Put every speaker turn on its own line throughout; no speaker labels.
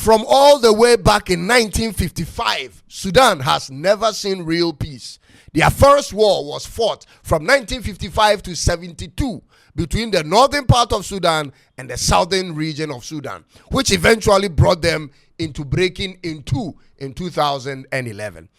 From all the way back in 1955, Sudan has never seen real peace. Their first war was fought from 1955 to 72 between the northern part of Sudan and the southern region of Sudan, which eventually brought them into breaking in two in 2011.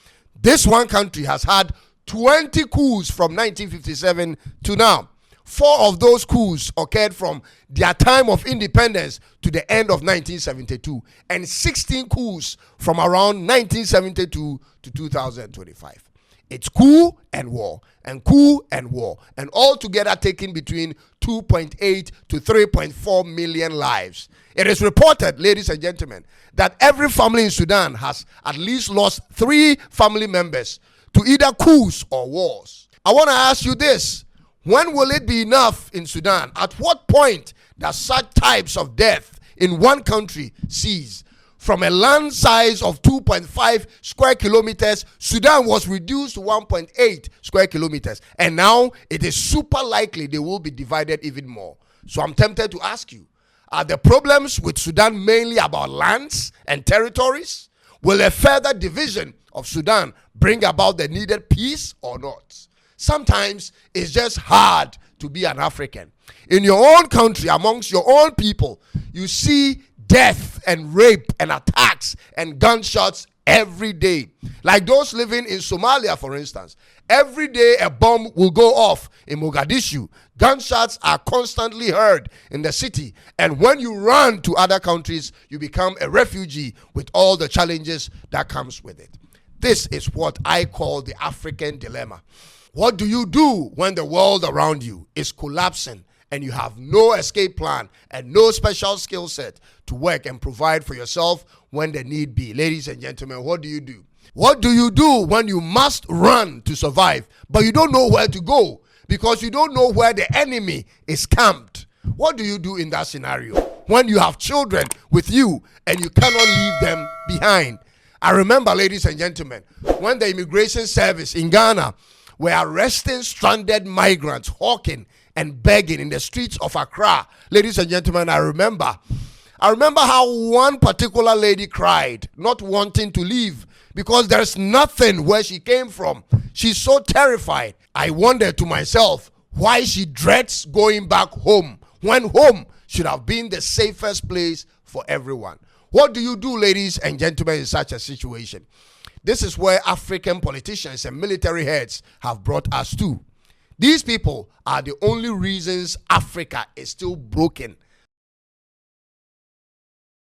This one country has had 20 coups from 1957 to now. 4 of those coups occurred from their time of independence to the end of 1972, and 16 coups from around 1972 to 2025. It's coup and war, and coup and war, and altogether taking between 2.8 to 3.4 million lives. It is reported, ladies and gentlemen, that every family in Sudan has at least lost 3 family members to either coups or wars. I want to ask you this. When will it be enough in Sudan? At what point does such types of death in one country cease? From a land size of 2.5 square kilometers, Sudan was reduced to 1.8 square kilometers. And now it is super likely they will be divided even more. So I'm tempted to ask you, are the problems with Sudan mainly about lands and territories? Will a further division of Sudan bring about the needed peace or not? Sometimes it's just hard to be an African. In your own country, amongst your own people, you see death and rape and attacks and gunshots every day. Like those living in Somalia, for instance. Every day a bomb will go off in Mogadishu. Gunshots are constantly heard in the city. And when you run to other countries, you become a refugee with all the challenges that comes with it. This is what I call the African dilemma. What do you do when the world around you is collapsing and you have no escape plan and no special skill set to work and provide for yourself when the need be? Ladies and gentlemen, what do you do? What do you do when you must run to survive, but you don't know where to go because you don't know where the enemy is camped? What do you do in that scenario when you have children with you and you cannot leave them behind? I remember, ladies and gentlemen, when the immigration service in Ghana were arresting stranded migrants, hawking and begging in the streets of Accra. Ladies and gentlemen, I remember how one particular lady cried, not wanting to leave because there's nothing where she came from. She's so terrified. I wondered to myself why she dreads going back home when home should have been the safest place for everyone. What do you do, ladies and gentlemen, in such a situation? This is where African politicians and military heads have brought us to. These people are the only reasons Africa is still broken